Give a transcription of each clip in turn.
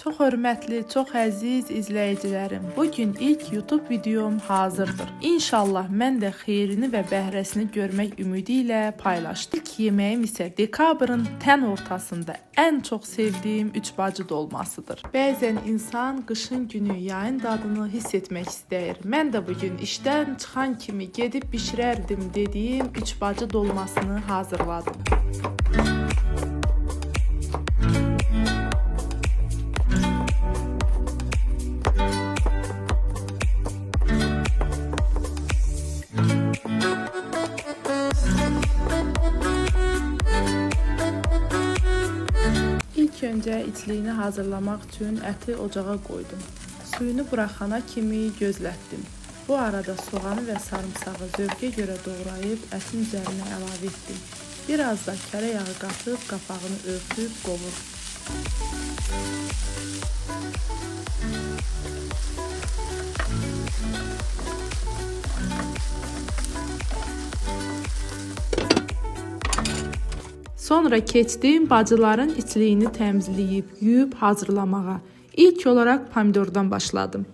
Çox hörmətli, çox əziz izləyicilərim, bugün ilk YouTube videom hazırdır. İnşallah mən də xeyrini və bəhrəsini görmək ümidi ilə paylaşdım. İlk yeməyim isə dekabrın tən ortasında ən çox sevdiyim üç bacı dolmasıdır. Bəzən insan qışın günü yayın dadını hiss etmək istəyir. Mən də bugün işdən çıxan kimi gedib bişirərdim dediyim üç bacı dolmasını hazırladım. İlk öncə içliyini hazırlamaq üçün əti ocağa qoydum. Suyunu buraxana kimi gözlətdim. Bu arada soğanı və sarımsağı zövqə görə doğrayıb ətin üzərinə əlavə etdim. Biraz da kərə yağı qatıb qapağını örtüb qovurdum. Sonra keçdim bacıların içliyini təmizləyib, yuyub hazırlamağa. İlk olaraq pomidordan başladım.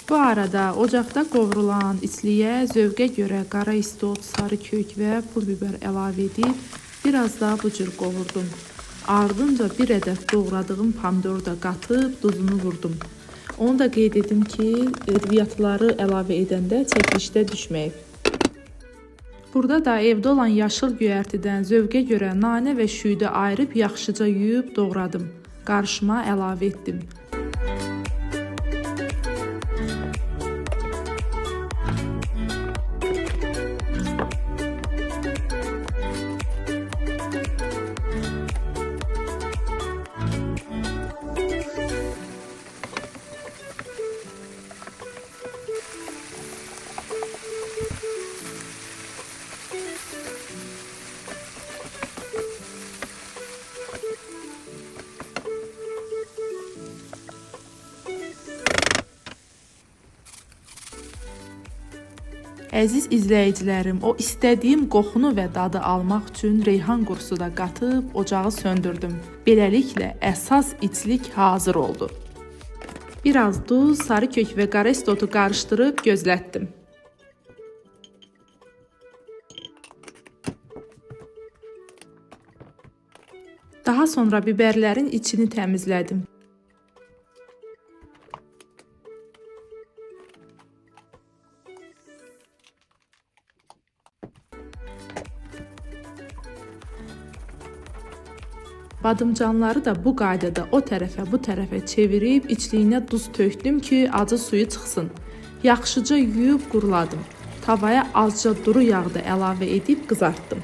Bu arada ocaqda qovrulan içliyə zövqə görə qara istot, sarı kök və pul biber əlavə edib biraz da bu cür qovurdum. Ardınca bir ədəd doğradığım pomidoru da qatıb duzunu vurdum. Onu da qeyd edim ki, ədviyyatları əlavə edəndə çəkilişdə düşməyib. Burada da evdə olan yaşıl göyərtidən zövqə görə nanə və şüydə ayırıb yaxşıca yuyub doğradım. Qarışıma əlavə etdim. Əziz izləyicilərim, o istədiyim qoxunu və dadı almaq üçün reyhan qurusu da qatıb ocağı söndürdüm. Beləliklə əsas içlik hazır oldu. Biraz duz, sarı kök və qara istotu qarışdırıb gözlətdim. Daha sonra biberlərin içini təmizlədim. Badımcanları da bu qaydada o tərəfə bu tərəfə çevirib içliyinə duz tökdüm ki, acı suyu çıxsın. Yaxşıca yuyub quruladım. Tavaya azca duru yağı da əlavə edib qızartdım.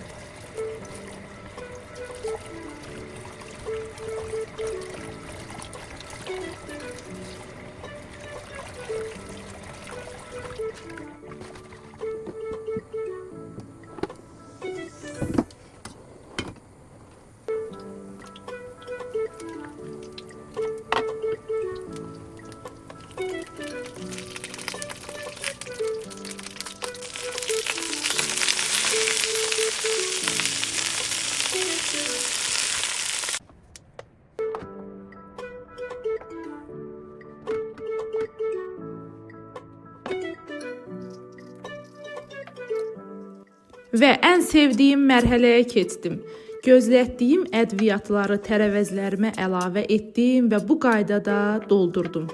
Və ən sevdiyim mərhələyə keçdim. Gözlətdiyim ədviyyatları tərəvəzlərimə əlavə etdim və bu qaydada doldurdum.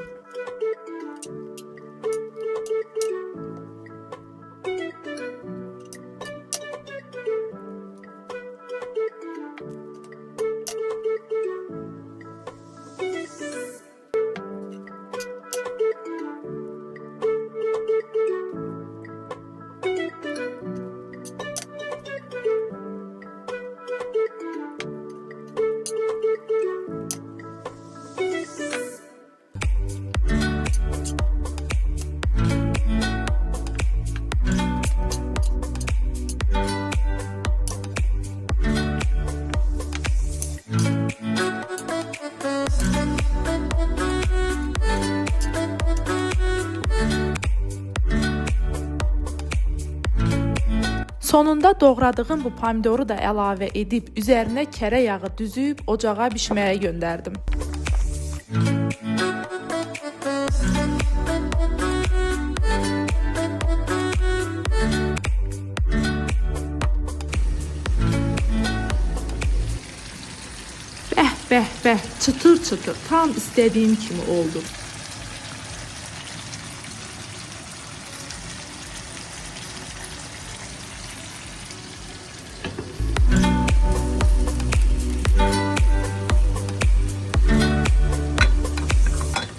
Sonunda doğradığım bu pomidoru da əlavə edib üzərinə kərə yağı düzüb ocağa bişməyə göndərdim. Bəh, çıtır çıtır, tam istədiyim kimi oldu.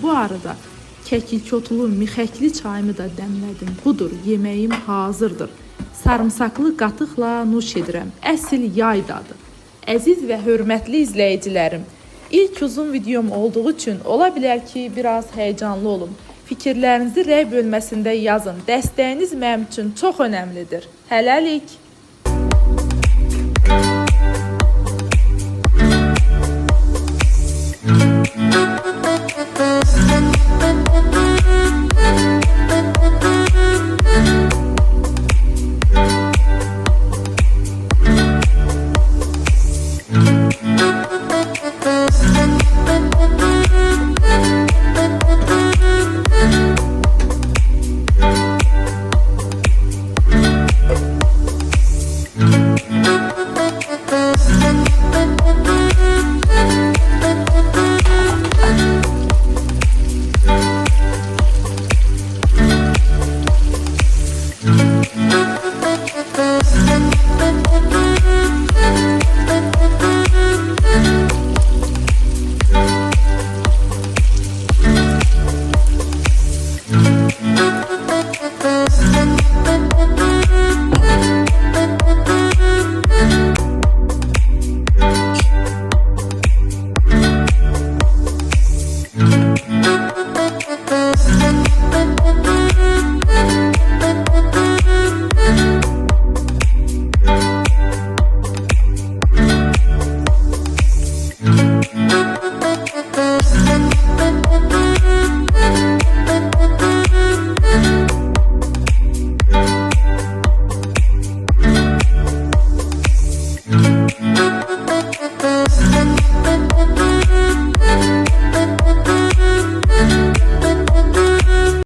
Bu arada kəkil-kotulu mixəkli çayımı da dəmlədim. Budur, yeməyim hazırdır. Sarımsaqlı qatıqla nuş edirəm. Əsl yay dadı. Əziz və hörmətli izləyicilərim, ilk uzun videom olduğu üçün ola bilər ki, biraz həyecanlı olum. Fikirlərinizi rəy bölməsində yazın. Dəstəyiniz mənim üçün çox önəmlidir. Hələlik.